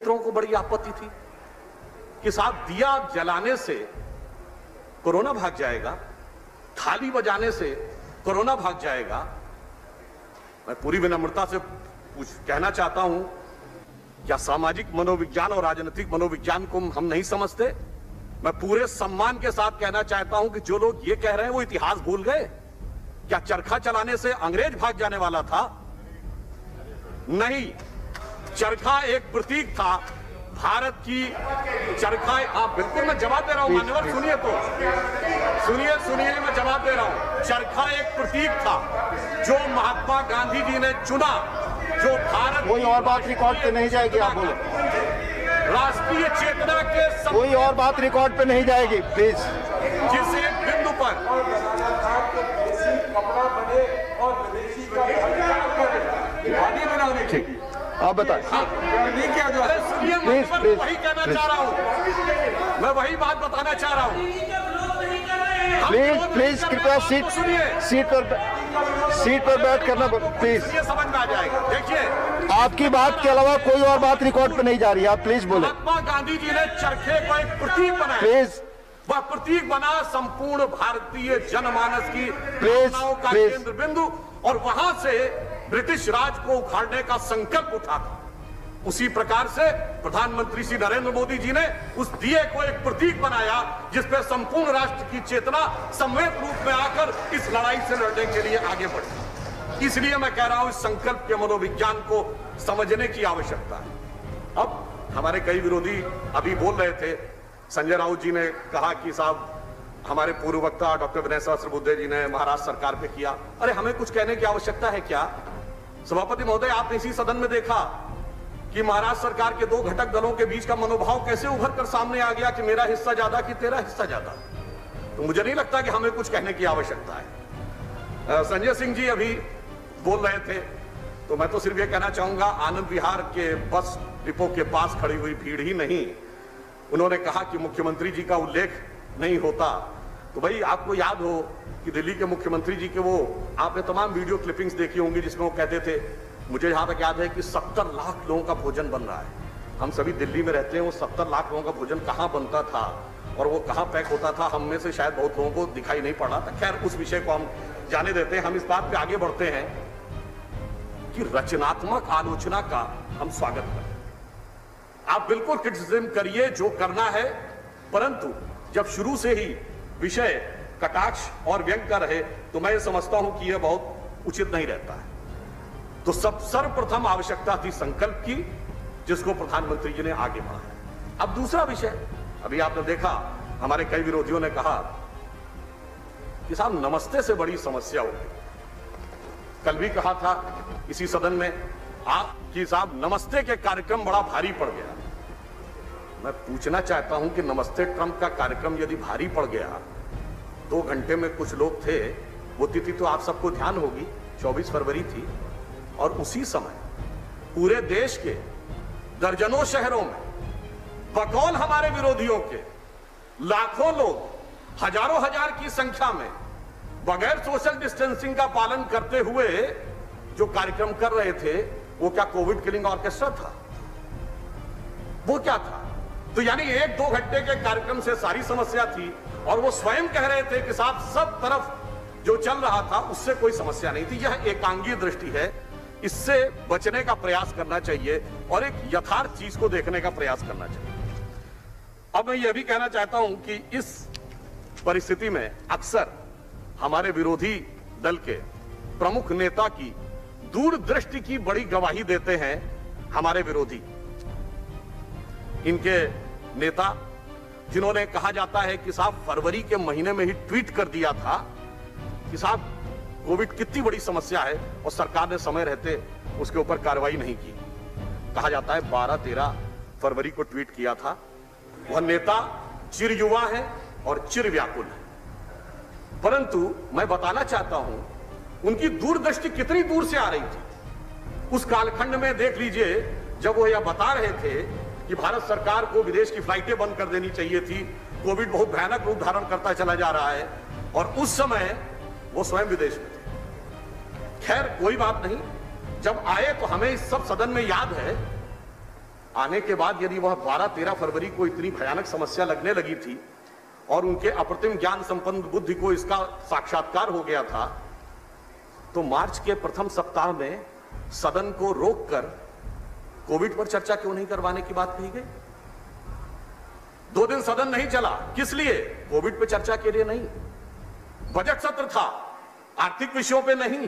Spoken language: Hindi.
मित्रों को बड़ी आपत्ति थी कि साहब दिया जलाने से कोरोना भाग जाएगा, थाली बजाने से कोरोना भाग जाएगा। मैं पूरी विनम्रता से कहना चाहता हूं, क्या सामाजिक मनोविज्ञान और राजनीतिक मनोविज्ञान को हम नहीं समझते? मैं पूरे सम्मान के साथ कहना चाहता हूं कि जो लोग ये कह रहे हैं वो इतिहास भूल गए। क्या चरखा चलाने से अंग्रेज भाग जाने वाला था? नहीं, चरखा एक प्रतीक था भारत की। चरखा, हाँ बिल्कुल मैं जवाब दे रहा हूं मान्यवर, सुनिए तो, सुनिए मैं जवाब दे रहा हूं। चरखा एक प्रतीक था जो महात्मा गांधी जी ने चुना, जो भारत। कोई और बात रिकॉर्ड पे नहीं जाएगी, आप बोलो। राष्ट्रीय चेतना के कोई और बात रिकॉर्ड पे नहीं जाएगी, प्लीज। जिस एक बिंदु पर कपड़ा बने और विदेशी का ठीक, आप बताएं। प्लीज वही कहना चाह रहा हूँ, मैं वही बात बताना चाह रहा हूँ। प्लीज कृपया सीट पर बैठ करना, प्लीज। ये समझ में आ जाएगा। देखिए, आपकी बात के अलावा कोई और बात रिकॉर्ड पे नहीं जा रही है, आप प्लीज बोले। महात्मा गांधी जी ने चरखे को एक प्रतीक बनाया, प्लीज। वह प्रतीक बना संपूर्ण भारतीय जनमानस की भावनाओं का केंद्र बिंदु, और वहां से ब्रिटिश राज को उखाड़ने का संकल्प उठा था। उसी प्रकार से प्रधानमंत्री श्री नरेंद्र मोदी जी ने उस दिए को एक प्रतीक बनाया जिस पर संपूर्ण राष्ट्र की चेतना सम्मिलित रूप में आकर इस लड़ाई से लड़ने के लिए आगे बढ़ी। इसलिए मैं कह रहा हूं, इस संकल्प के मनोविज्ञान को समझने की आवश्यकता है। अब हमारे कई विरोधी अभी बोल रहे थे, संजय राउत जी ने कहा कि साहब हमारे पूर्व वक्ता डॉक्टर विनय सहस्त्रबुद्धे जी ने महाराष्ट्र सरकार पे किया। अरे हमें कुछ कहने की आवश्यकता है क्या? सभापति महोदय, आपने इसी सदन में देखा कि महाराष्ट्र सरकार के दो घटक दलों के बीच का मनोभाव कैसे उभर कर सामने आ गया कि मेरा हिस्सा ज्यादा कि तेरा हिस्सा ज्यादा। तो मुझे नहीं लगता कि हमें कुछ कहने की आवश्यकता है। संजय सिंह जी अभी बोल रहे थे, तो मैं तो सिर्फ ये कहना चाहूंगा, आनंद विहार के बस डिपो के पास खड़ी हुई भीड़ ही नहीं, उन्होंने कहा कि मुख्यमंत्री जी का उल्लेख नहीं होता। तो भाई आपको याद हो कि दिल्ली के मुख्यमंत्री जी के वो आपने तमाम वीडियो क्लिपिंग्स देखी होंगी जिसमें वो कहते थे, मुझे जहां तक याद है कि 70 लाख लोगों का भोजन बन रहा है। हम सभी दिल्ली में रहते हैं, वो 70 लाख लोगों का भोजन कहां बनता था और वो कहां पैक होता था, हम में से शायद बहुत लोगों को दिखाई नहीं पड़ा था। खैर, उस विषय को हम जाने देते हैं। हम इस बात पे आगे बढ़ते हैं कि रचनात्मक आलोचना का हम स्वागत करें। आप बिल्कुल क्रिटिसिज्म करिए, जो करना है, परंतु जब शुरू से ही विषय कटाक्ष और व्यंग का रहे तो मैं समझता हूं कि यह बहुत उचित नहीं रहता है। तो सर्वप्रथम आवश्यकता थी संकल्प की, जिसको प्रधानमंत्री जी ने आगे बढ़ाया। अब दूसरा विषय, अभी आपने देखा हमारे कई विरोधियों ने कहा कि साहब नमस्ते से बड़ी समस्या होगी। कल भी कहा था इसी सदन में आप कि साहब नमस्ते के कार्यक्रम बड़ा भारी पड़ गया। मैं पूछना चाहता हूं कि नमस्ते ट्रंप का कार्यक्रम यदि भारी पड़ गया, 2 घंटे में कुछ लोग थे, वो तिथि तो आप सबको ध्यान होगी, 24 फरवरी थी, और उसी समय पूरे देश के दर्जनों शहरों में बकौल हमारे विरोधियों के लाखों लोग, हजारों हजार की संख्या में बगैर सोशल डिस्टेंसिंग का पालन करते हुए जो कार्यक्रम कर रहे थे, वो क्या कोविड किलिंग ऑर्केस्ट्रा था? वो क्या था? तो यानी 1-2 घंटे के कार्यक्रम से सारी समस्या थी, और वो स्वयं कह रहे थे कि साहब सब तरफ जो चल रहा था उससे कोई समस्या नहीं थी। यह एकांगी दृष्टि है, इससे बचने का प्रयास करना चाहिए और एक यथार्थ चीज को देखने का प्रयास करना चाहिए। अब मैं यह भी कहना चाहता हूं कि इस परिस्थिति में अक्सर हमारे विरोधी दल के प्रमुख नेता की दूरदृष्टि की बड़ी गवाही देते हैं हमारे विरोधी। इनके नेता जिन्होंने कहा जाता है कि साहब फरवरी के महीने में ही ट्वीट कर दिया था कि साहब कोविड कितनी बड़ी समस्या है और सरकार ने समय रहते उसके ऊपर कार्रवाई नहीं की। कहा जाता है 12-13 फरवरी को ट्वीट किया था। वह नेता चिर युवा है और चिर व्याकुल है, परंतु मैं बताना चाहता हूं उनकी दूरदृष्टि कितनी दूर से आ रही थी। उस कालखंड में देख लीजिए, जब वो यह बता रहे थे कि भारत सरकार को विदेश की फ्लाइटें बंद कर देनी चाहिए थी, कोविड बहुत भयानक रूप धारण करता चला जा रहा है, और उस समय वो स्वयं विदेश में थे। खैर कोई बात नहीं, जब आए तो हमें इस सब सदन में याद है आने के बाद यदि वह 12-13 फरवरी को इतनी भयानक समस्या लगने लगी थी और उनके अप्रतिम ज्ञान संपन्न बुद्धि को इसका साक्षात्कार हो गया था, तो मार्च के प्रथम सप्ताह में सदन को रोककर कोविड पर चर्चा क्यों नहीं करवाने की बात कही गई? 2 दिन सदन नहीं चला, किस लिए? कोविड पर चर्चा के लिए नहीं। बजट सत्र था, आर्थिक विषयों पे नहीं।